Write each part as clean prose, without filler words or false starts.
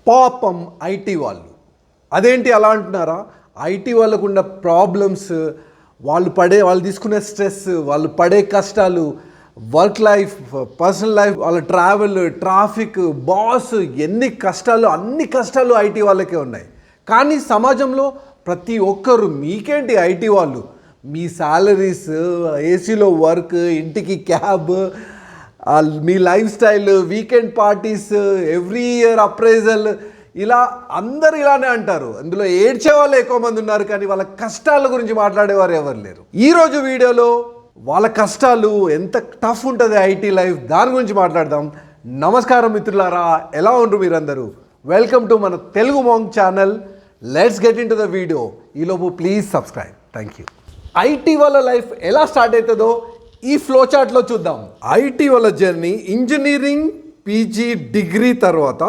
పాపం ఐటీ వాళ్ళు. అదేంటి అలా అంటున్నారా? ఐటీ వాళ్ళకున్న ప్రాబ్లమ్స్, వాళ్ళు తీసుకునే స్ట్రెస్, వాళ్ళు పడే కష్టాలు, వర్క్ లైఫ్, పర్సనల్ లైఫ్, వాళ్ళ ట్రావెల్, ట్రాఫిక్, బాస్, అన్ని కష్టాలు ఐటీ వాళ్ళకే ఉన్నాయి. కానీ సమాజంలో ప్రతి ఒక్కరు, మీకేంటి ఐటీ వాళ్ళు, మీ శాలరీస్, ఏసీలో వర్క్, ఇంటికి క్యాబ్, మీ lifestyle, weekend parties, every year appraisal, ఇలా అందరు ఇలానే అంటారు. అందులో ఏడ్చే వాళ్ళు ఎక్కువ మంది ఉన్నారు, కానీ వాళ్ళ కష్టాల గురించి మాట్లాడేవారు ఎవరు లేరు. ఈరోజు వీడియోలో వాళ్ళ కష్టాలు, ఎంత టఫ్ ఉంటుంది ఐటీ లైఫ్, దాని గురించి మాట్లాడదాం. నమస్కారం మిత్రులారా, ఎలా ఉండరు మీరందరూ? వెల్కమ్ టు మన Telugu monk channel. Let's get into the video. ఈలోపు please subscribe. Thank you. IT వాళ్ళ లైఫ్ ఎలా స్టార్ట్ అవుతుందో ఈ ఫ్లో చార్ట్లో చూద్దాం. ఐటీ వాళ్ళ జర్నీ, ఇంజనీరింగ్ పీజీ డిగ్రీ తర్వాత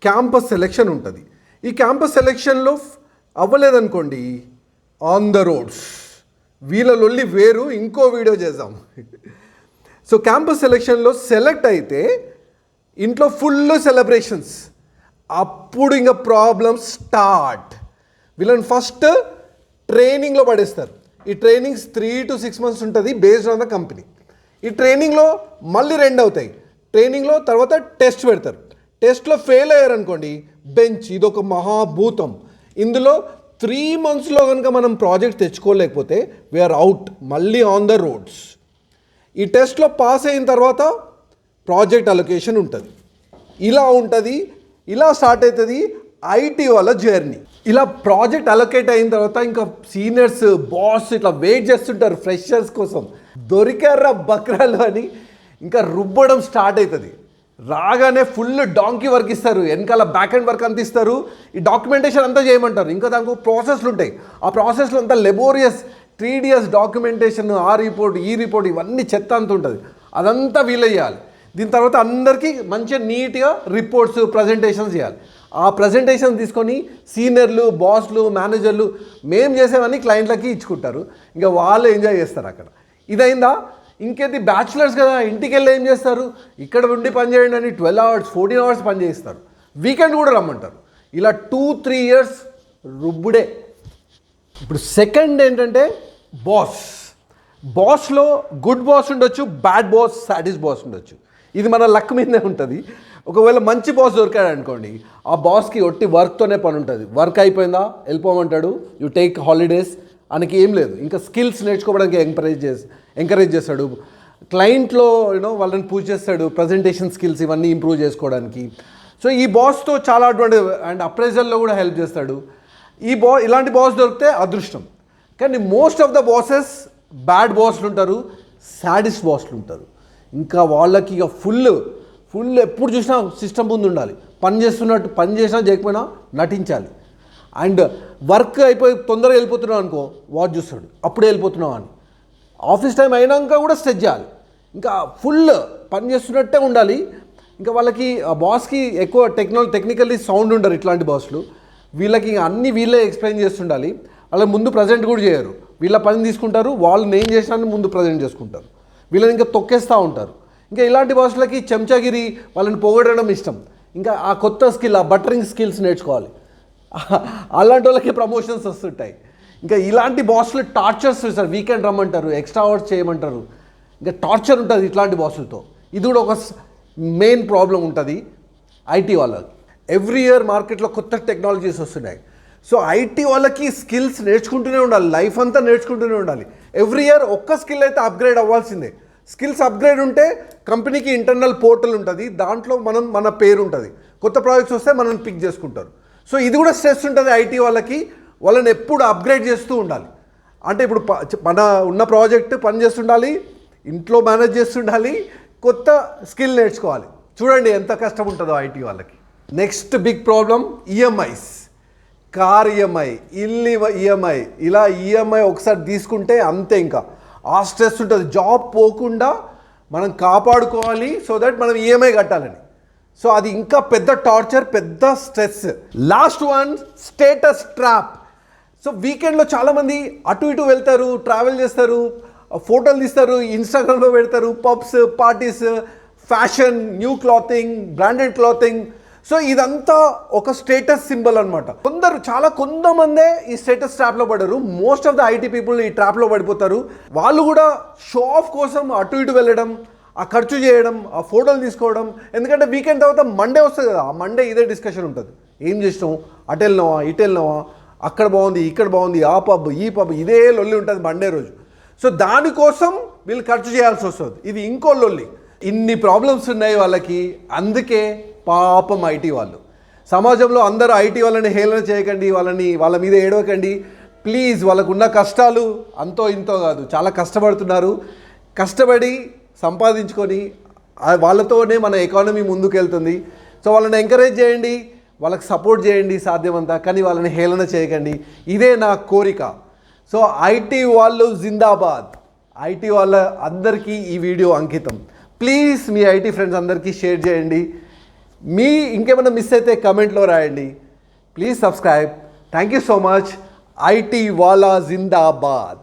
క్యాంపస్ సెలెక్షన్ ఉంటుంది. ఈ క్యాంపస్ సెలెక్షన్లో అవ్వలేదనుకోండి, ఆన్ ద రోడ్స్. వీళ్ళ లొల్లి వేరు, ఇంకో వీడియో చేద్దాం. సో క్యాంపస్ సెలెక్షన్లో సెలెక్ట్ అయితే ఇంట్లో ఫుల్ సెలబ్రేషన్స్. అప్పుడు ఇంకా ప్రాబ్లమ్స్ స్టార్ట్. వీళ్ళని ఫస్ట్ ట్రైనింగ్లో పడేస్తారు. ఈ ట్రైనింగ్స్ 3 to 6 months ఉంటుంది, బేస్డ్ ఆన్ ద కంపెనీ. ఈ ట్రైనింగ్లో మళ్ళీ 2 అవుతాయి. ట్రైనింగ్లో తర్వాత టెస్ట్ పెడతారు. టెస్ట్లో ఫెయిల్ అయ్యారనుకోండి, బెంచ్. ఇదొక మహాభూతం. ఇందులో 3 monthsలో కనుక మనం ప్రాజెక్ట్ తెచ్చుకోలేకపోతే వీఆర్ అవుట్, మళ్ళీ ఆన్ ద రోడ్స్. ఈ టెస్ట్లో పాస్ అయిన తర్వాత ప్రాజెక్ట్ అలొకేషన్ ఉంటుంది. ఇలా ఉంటుంది, ఇలా స్టార్ట్ అవుతుంది ఐటీ వాళ్ళ జర్నీ. ఇలా ప్రాజెక్ట్ అలొకేట్ అయిన తర్వాత ఇంకా సీనియర్స్, బాస్ ఇట్లా వెయిట్ చేస్తుంటారు ఫ్రెషర్స్ కోసం. దొరికారా బక్రాలు అని ఇంకా రుబ్బడం స్టార్ట్ అవుతుంది. రాగానే ఫుల్ డాంకీ వర్క్ ఇస్తారు, వెనకాల బ్యాక్ అండ్ వర్క్ అంత ఇస్తారు. ఈ డాక్యుమెంటేషన్ అంతా చేయమంటారు. ఇంకా దానికి ప్రాసెస్లు ఉంటాయి. ఆ ప్రాసెస్లో అంతా లెబోరియస్, tedious డాక్యుమెంటేషన్, ఆ రిపోర్ట్, ఈ రిపోర్ట్, ఇవన్నీ చెత్త అంత ఉంటుంది. అదంతా వీళ్ళు చేయాలి. దీని తర్వాత అందరికీ మంచిగా నీట్గా రిపోర్ట్స్, ప్రజెంటేషన్స్ చేయాలి. ఆ ప్రజెంటేషన్ తీసుకొని సీనియర్లు, బాస్లు, మేనేజర్లు మేము చేసేవన్నీ క్లయింట్లకి ఇచ్చుకుంటారు. ఇంకా వాళ్ళు ఎంజాయ్ చేస్తారు అక్కడ. ఇదైందా? ఇంకేది బ్యాచులర్స్ కదా, ఇంటికి వెళ్ళి ఏం చేస్తారు? ఇక్కడ ఉండి పని చేయండి అని 12 hours, 14 hours పని చేయిస్తారు. వీకెండ్ కూడా రమ్మంటారు. ఇలా 2-3 years రుబ్బుడే. ఇప్పుడు సెకండ్ ఏంటంటే బాస్. బాస్లో గుడ్ బాస్ ఉండొచ్చు, బ్యాడ్ బాస్, సాడిస్ట్ బాస్ ఉండొచ్చు. ఇది మన లక్ మీదనే ఉంటుంది. ఒకవేళ మంచి బాస్ దొరికాడు అనుకోండి, ఆ బాస్కి ఒట్టి వర్క్తోనే పని ఉంటుంది. వర్క్ అయిపోయిందా వెళ్ళిపోమంటాడు, యూ టేక్ హాలిడేస్. ఆయనకి ఏం లేదు, ఇంకా స్కిల్స్ నేర్చుకోవడానికి ఎంకరేజ్ చేస్తాడు. క్లయింట్లో వాళ్ళని పూజ చేస్తాడు, ప్రజెంటేషన్ స్కిల్స్ ఇవన్నీ ఇంప్రూవ్ చేసుకోవడానికి. సో ఈ బాస్తో చాలా అడ్వాంటేజ్. అండ్ అప్రైజల్లో కూడా హెల్ప్ చేస్తాడు. ఇలాంటి బాస్ దొరికితే అదృష్టం. కానీ most of the bosses bad బాస్లు ఉంటారు, సాడిస్ట్ బాస్లు ఉంటారు. ఇంకా వాళ్ళకి ఇక ఫుల్ ఎప్పుడు చూసినా సిస్టమ్ ముందు ఉండాలి. పని చేస్తున్నట్టు, పని చేసినా చేయకపోయినా నటించాలి. అండ్ వర్క్ అయిపోయి తొందరగా వెళ్ళిపోతున్నావు అనుకో, వాచ్ చూస్తాడు, అప్పుడే వెళ్ళిపోతున్నావు అని. ఆఫీస్ టైం అయినాక కూడా స్ట్రెచ్ చేయాలి. ఇంకా ఫుల్ పని చేస్తున్నట్టే ఉండాలి. ఇంకా వాళ్ళకి ఆ బాస్కి ఎక్కువ టెక్నికల్లీ సౌండ్ ఉండరు ఇట్లాంటి బాస్లు. వీళ్ళకి అన్నీ వీళ్ళే ఎక్స్ప్లెయిన్ చేస్తుండాలి. వాళ్ళ ముందు ప్రజెంట్ కూడా చేయరు. వీళ్ళ పని తీసుకుంటారు, వాళ్ళు నేను చేసినా ముందు ప్రజెంట్ చేసుకుంటారు. వీళ్ళని ఇంకా తొక్కేస్తూ ఉంటారు. ఇంకా ఇలాంటి బాసులకి చెంచాగిరి, వాళ్ళని పొగడడం ఇష్టం. ఇంకా ఆ కొత్త స్కిల్, ఆ బటరింగ్ స్కిల్స్ నేర్చుకోవాలి. అలాంటి వాళ్ళకి ప్రమోషన్స్ వస్తుంటాయి. ఇంకా ఇలాంటి బాసులు టార్చర్స్ ఇస్తారు. వీకెండ్ రమ్మంటారు, ఎక్స్ట్రా అవర్స్ చేయమంటారు. ఇంకా టార్చర్ ఉంటుంది ఇట్లాంటి బాసులతో. ఇది కూడా ఒక మెయిన్ ప్రాబ్లం ఉంటుంది ఐటీ వాళ్ళకి. ఎవ్రీ ఇయర్ మార్కెట్లో కొత్త టెక్నాలజీస్ వస్తున్నాయి. సో ఐటీ వాళ్ళకి స్కిల్స్ నేర్చుకుంటూనే ఉండాలి, లైఫ్ అంతా నేర్చుకుంటూనే ఉండాలి. ఎవ్రీ ఇయర్ ఒక్క స్కిల్ అయితే అప్గ్రేడ్ అవ్వాల్సిందే. స్కిల్స్ అప్గ్రేడ్ ఉంటే కంపెనీకి ఇంటర్నల్ పోర్టల్ ఉంటుంది, దాంట్లో మన పేరు ఉంటుంది. కొత్త ప్రాజెక్ట్స్ వస్తే మనల్ని పిక్ చేసుకుంటారు. సో ఇది కూడా స్ట్రెస్ ఉంటుంది ఐటీ వాళ్ళకి. వాళ్ళని ఎప్పుడు అప్గ్రేడ్ చేస్తూ ఉండాలి. అంటే ఇప్పుడు మన ఉన్న ప్రాజెక్ట్ పని చేస్తుండాలి, ఇంట్లో మేనేజ్ చేస్తుండాలి, కొత్త స్కిల్ నేర్చుకోవాలి. చూడండి ఎంత కష్టం ఉంటుందో ఐటీ వాళ్ళకి. Next big problem EMIs. Car EMI, ఇల్లు ఈఎంఐ. ఇలా ఈఎంఐ ఒకసారి తీసుకుంటే అంతే. ఇంకా ఆ స్ట్రెస్ ఉంటుంది. జాబ్ పోకుండా మనం కాపాడుకోవాలి, సో దట్ మనం ఈఎంఐ కట్టాలని. సో అది ఇంకా పెద్ద టార్చర్, పెద్ద stress. Last one, status trap. So వీకెండ్లో చాలామంది అటు ఇటు వెళ్తారు, ట్రావెల్ చేస్తారు, ఫోటోలు తీస్తారు, ఇన్స్టాగ్రామ్లో పెడతారు, pubs, parties, fashion, new clothing, branded clothing. So ఇదంతా ఒక స్టేటస్ సింబల్ అనమాట. కొంతమందే ఈ స్టేటస్ ట్రాప్లో పడరు. Most of the IT people ఈ ట్రాప్లో పడిపోతారు. వాళ్ళు కూడా షో ఆఫ్ కోసం అటు ఇటు వెళ్ళడం, ఆ ఖర్చు చేయడం, ఆ ఫోటోలు తీసుకోవడం. ఎందుకంటే వీకెండ్ తర్వాత మండే వస్తుంది కదా, ఆ మండే ఇదే డిస్కషన్ ఉంటుంది. ఏం చేసినావు, అటు వెళ్ళినావా, ఇటు వెళ్ళినావా, అక్కడ బాగుంది, ఇక్కడ బాగుంది, ఆ పబ్ ఈ పబ్, ఇదే లొల్లి ఉంటుంది మండే రోజు. సో దానికోసం వీళ్ళు ఖర్చు చేయాల్సి వస్తుంది. ఇది ఇంకో లొల్లి. ఇన్ని ప్రాబ్లమ్స్ ఉన్నాయి వాళ్ళకి. అందుకే పాపం ఐటీ వాళ్ళు. సమాజంలో అందరూ ఐటీ వాళ్ళని హేళన చేయకండి, వాళ్ళ మీద ఏడవకండి ప్లీజ్. వాళ్ళకు ఉన్న కష్టాలు అంతో ఇంతో కాదు, చాలా కష్టపడుతున్నారు. కష్టపడి సంపాదించుకొని వాళ్ళతోనే మన ఎకానమీ ముందుకు వెళ్తుంది. సో వాళ్ళని ఎంకరేజ్ చేయండి, వాళ్ళకి సపోర్ట్ చేయండి సాధ్యమంతా, కానీ వాళ్ళని హేళన చేయకండి. ఇదే నా కోరిక. సో ఐటీ వాళ్ళు జిందాబాద్. ఐటీ వాళ్ళ అందరికీ ఈ వీడియో అంకితం. ప్లీజ్ మీ ఐటీ ఫ్రెండ్స్ అందరికీ షేర్ చేయండి. ఇంకేమైనా మిస్ అయితే కమెంట్లో రాయండి. Please subscribe. Thank you so much. IT వాళ్ళ జిందాబాద్.